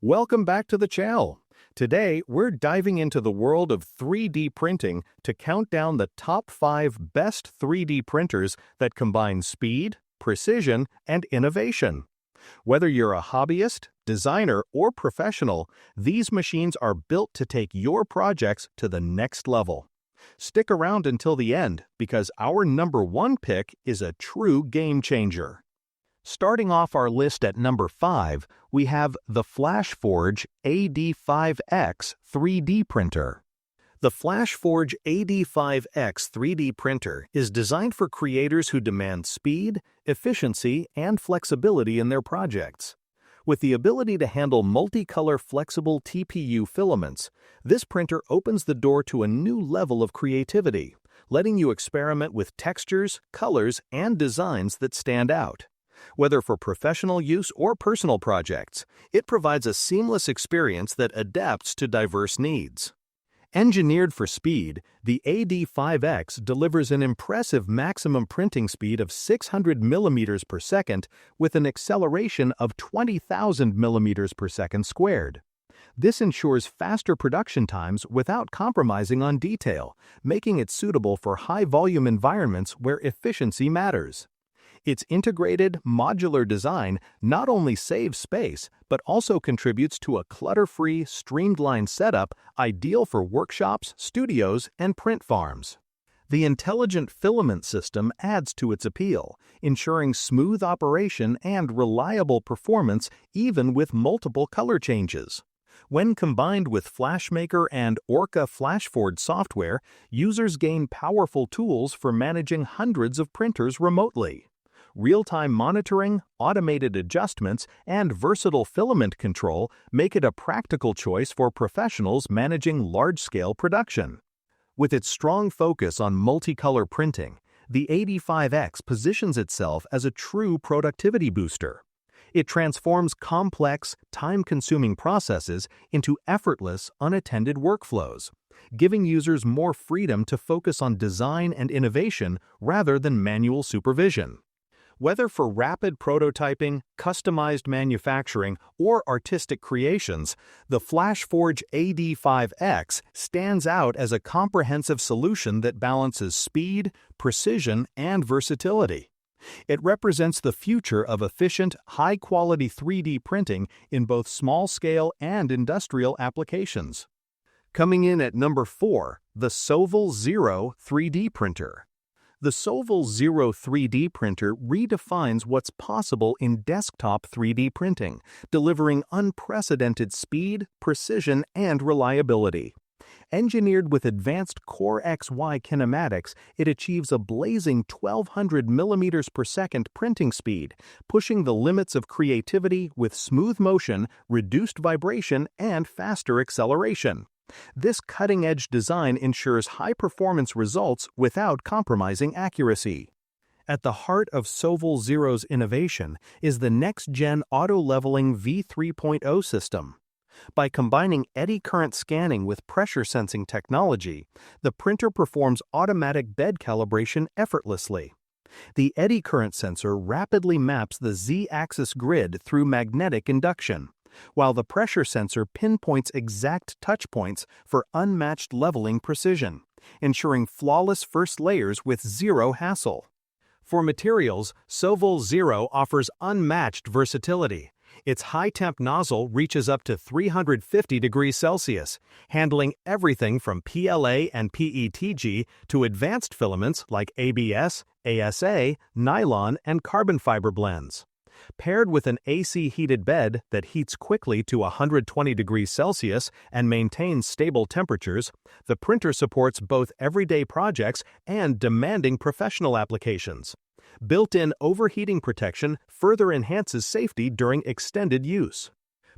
Welcome back to the channel. Today, we're diving into the world of 3D printing to count down the top 5 best 3D printers that combine speed, precision, and innovation. Whether you're a hobbyist, designer, or professional, these machines are built to take your projects to the next level. Stick around until the end because our number 1 pick is a true game changer. Starting off our list at number 5, we have the Flashforge AD5X 3D printer. The Flashforge AD5X 3D printer is designed for creators who demand speed, efficiency, and flexibility in their projects. With the ability to handle multicolor flexible TPU filaments, this printer opens the door to a new level of creativity, letting you experiment with textures, colors, and designs that stand out. Whether for professional use or personal projects, it provides a seamless experience that adapts to diverse needs. Engineered for speed, the AD5X delivers an impressive maximum printing speed of 600 mm per second with an acceleration of 20,000 mm per second squared. This ensures faster production times without compromising on detail, making it suitable for high-volume environments where efficiency matters. Its integrated, modular design not only saves space, but also contributes to a clutter-free, streamlined setup ideal for workshops, studios, and print farms. The intelligent filament system adds to its appeal, ensuring smooth operation and reliable performance even with multiple color changes. When combined with FlashMaker and Orca Flashforge software, users gain powerful tools for managing hundreds of printers remotely. Real-time monitoring, automated adjustments, and versatile filament control make it a practical choice for professionals managing large-scale production. With its strong focus on multicolor printing, the AD5X positions itself as a true productivity booster. It transforms complex, time-consuming processes into effortless, unattended workflows, giving users more freedom to focus on design and innovation rather than manual supervision. Whether for rapid prototyping, customized manufacturing, or artistic creations, the Flashforge AD5X stands out as a comprehensive solution that balances speed, precision, and versatility. It represents the future of efficient, high-quality 3D printing in both small-scale and industrial applications. Coming in at number 4, the Sovol Zero 3D printer. The Sovol Zero 3D printer redefines what's possible in desktop 3D printing, delivering unprecedented speed, precision, and reliability. Engineered with advanced Core XY kinematics, it achieves a blazing 1200 mm per second printing speed, pushing the limits of creativity with smooth motion, reduced vibration, and faster acceleration. This cutting-edge design ensures high-performance results without compromising accuracy. At the heart of Sovol Zero's innovation is the next-gen auto-leveling V3.0 system. By combining eddy current scanning with pressure sensing technology, the printer performs automatic bed calibration effortlessly. The eddy current sensor rapidly maps the Z-axis grid through magnetic induction, while the pressure sensor pinpoints exact touch points for unmatched leveling precision, ensuring flawless first layers with zero hassle. For materials, Sovol Zero offers unmatched versatility. Its high-temp nozzle reaches up to 350 degrees Celsius, handling everything from PLA and PETG to advanced filaments like ABS, ASA, nylon, and carbon fiber blends. Paired with an AC-heated bed that heats quickly to 120 degrees Celsius and maintains stable temperatures, the printer supports both everyday projects and demanding professional applications. Built-in overheating protection further enhances safety during extended use.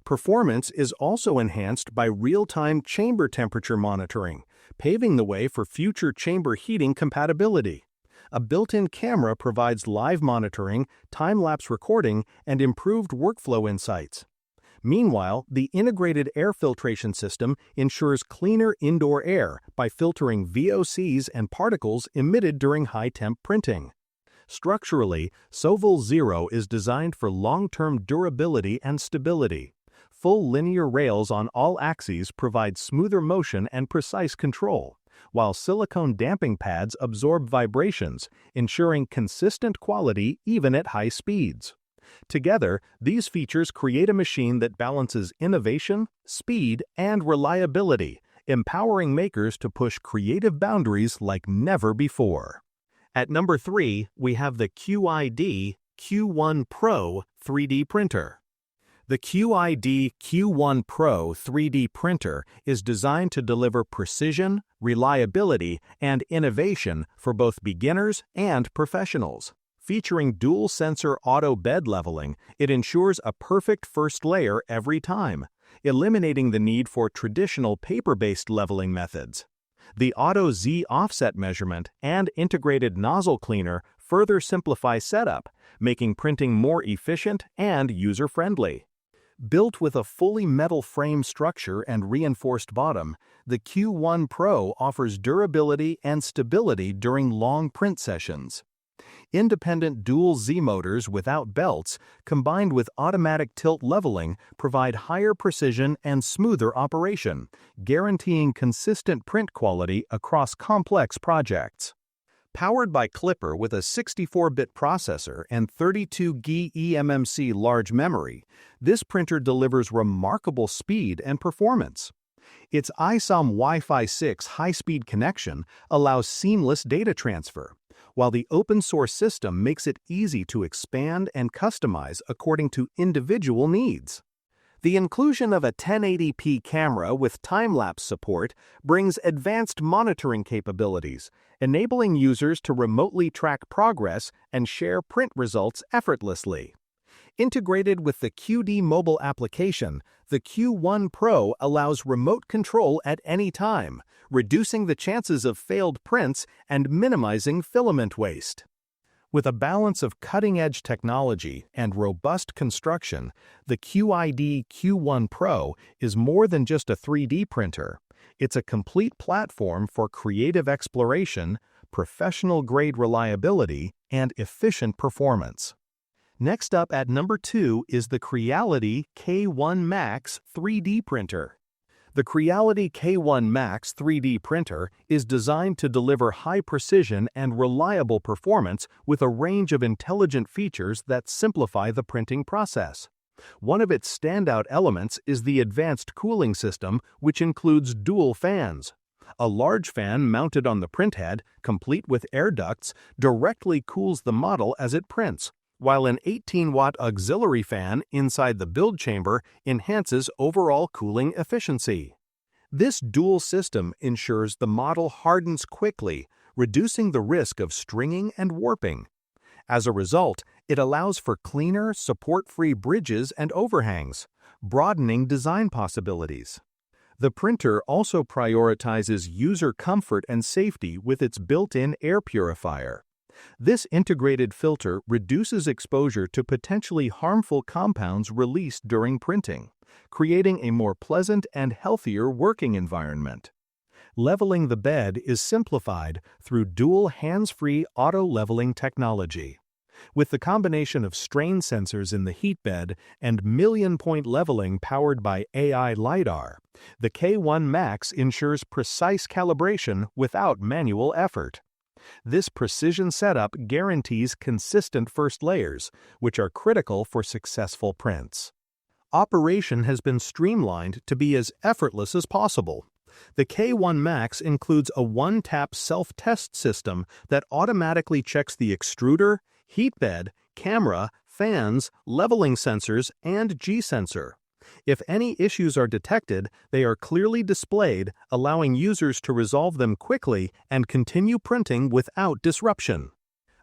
Performance is also enhanced by real-time chamber temperature monitoring, paving the way for future chamber heating compatibility. A built-in camera provides live monitoring, time-lapse recording, and improved workflow insights. Meanwhile, the integrated air filtration system ensures cleaner indoor air by filtering VOCs and particles emitted during high-temp printing. Structurally, Sovol Zero is designed for long-term durability and stability. full linear rails on all axes provide smoother motion and precise control, while silicone damping pads absorb vibrations, ensuring consistent quality even at high speeds. Together, these features create a machine that balances innovation, speed, and reliability, empowering makers to push creative boundaries like never before. At number 3, we have the QIDI Q1 Pro 3D printer. The QIDI Q1 Pro 3D printer is designed to deliver precision, reliability, and innovation for both beginners and professionals. Featuring dual-sensor auto bed leveling, it ensures a perfect first layer every time, eliminating the need for traditional paper-based leveling methods. The Auto Z offset measurement and integrated nozzle cleaner further simplify setup, making printing more efficient and user-friendly. Built with a fully metal frame structure and reinforced bottom, the Q1 Pro offers durability and stability during long print sessions. Independent dual Z motors without belts, combined with automatic tilt leveling, provide higher precision and smoother operation, guaranteeing consistent print quality across complex projects. Powered by Clipper with a 64-bit processor and 32GB eMMC large memory, this printer delivers remarkable speed and performance. Its ISOM Wi-Fi 6 high-speed connection allows seamless data transfer, while the open-source system makes it easy to expand and customize according to individual needs. The inclusion of a 1080p camera with time-lapse support brings advanced monitoring capabilities, enabling users to remotely track progress and share print results effortlessly. Integrated with the QIDI mobile application, the Q1 Pro allows remote control at any time, reducing the chances of failed prints and minimizing filament waste. With a balance of cutting-edge technology and robust construction, the QIDI Q1 Pro is more than just a 3D printer. It's a complete platform for creative exploration, professional-grade reliability, and efficient performance. Next up at number 2 is the Creality K1 Max 3D printer. The Creality K1 Max 3D printer is designed to deliver high precision and reliable performance with a range of intelligent features that simplify the printing process. One of its standout elements is the advanced cooling system, which includes dual fans. A large fan mounted on the printhead, complete with air ducts, directly cools the model as it prints, while an 18-watt auxiliary fan inside the build chamber enhances overall cooling efficiency. This dual system ensures the model hardens quickly, reducing the risk of stringing and warping. As a result, it allows for cleaner, support-free bridges and overhangs, broadening design possibilities. The printer also prioritizes user comfort and safety with its built-in air purifier. This integrated filter reduces exposure to potentially harmful compounds released during printing, creating a more pleasant and healthier working environment. Leveling the bed is simplified through dual hands-free auto-leveling technology. With the combination of strain sensors in the heat bed and million-point leveling powered by AI LiDAR, the K1 Max ensures precise calibration without manual effort. This precision setup guarantees consistent first layers, which are critical for successful prints. Operation has been streamlined to be as effortless as possible. The K1 Max includes a one-tap self-test system that automatically checks the extruder, heat bed, camera, fans, leveling sensors, and G-sensor. If any issues are detected, they are clearly displayed, allowing users to resolve them quickly and continue printing without disruption.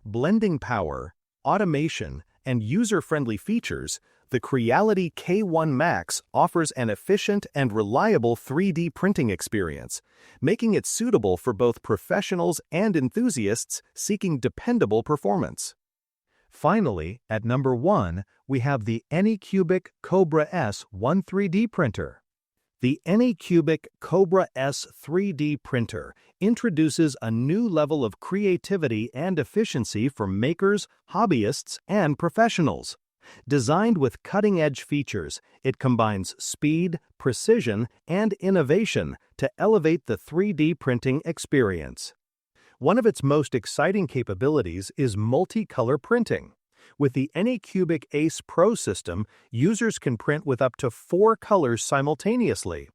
Blending power, automation, and user-friendly features, the Creality K1 Max offers an efficient and reliable 3D printing experience, making it suitable for both professionals and enthusiasts seeking dependable performance. Finally, at number 1, we have the Anycubic Kobra S1 3D printer. The Anycubic Kobra S 3D printer introduces a new level of creativity and efficiency for makers, hobbyists, and professionals. Designed with cutting-edge features, it combines speed, precision, and innovation to elevate the 3D printing experience. One of its most exciting capabilities is multicolor printing. With the Anycubic Ace Pro system, users can print with up to 4 colors simultaneously.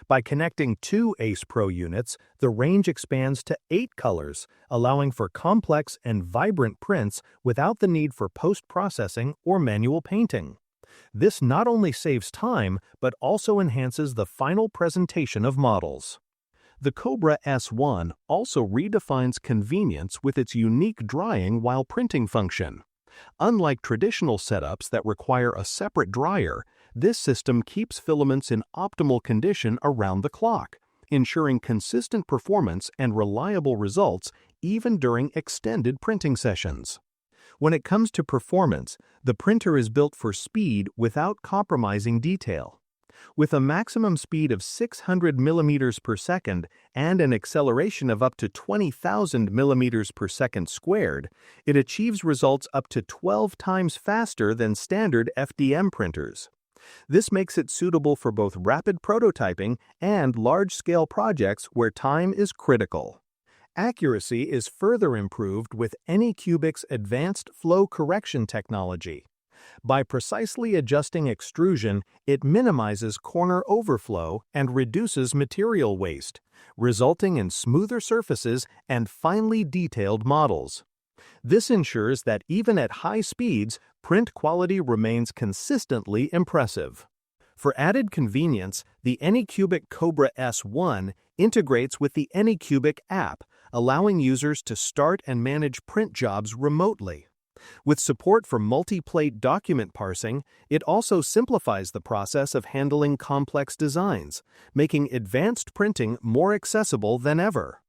By connecting 2 Ace Pro units, the range expands to 8 colors, allowing for complex and vibrant prints without the need for post-processing or manual painting. This not only saves time, but also enhances the final presentation of models. The Kobra S1 also redefines convenience with its unique drying while printing function. Unlike traditional setups that require a separate dryer, this system keeps filaments in optimal condition around the clock, ensuring consistent performance and reliable results even during extended printing sessions. When it comes to performance, the printer is built for speed without compromising detail. With a maximum speed of 600 millimeters per second and an acceleration of up to 20,000 millimeters per second squared, it achieves results up to 12 times faster than standard FDM printers. This makes it suitable for both rapid prototyping and large-scale projects where time is critical. Accuracy is further improved with Anycubic's advanced flow correction technology. By precisely adjusting extrusion, it minimizes corner overflow and reduces material waste, resulting in smoother surfaces and finely detailed models. This ensures that even at high speeds, print quality remains consistently impressive. For added convenience, the Anycubic Kobra S1 integrates with the Anycubic app, allowing users to start and manage print jobs remotely. With support for multi-plate document parsing, it also simplifies the process of handling complex designs, making advanced printing more accessible than ever.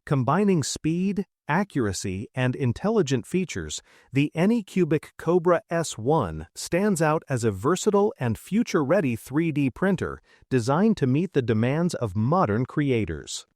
Combining speed, accuracy, and intelligent features, the Anycubic Kobra S1 stands out as a versatile and future-ready 3D printer designed to meet the demands of modern creators.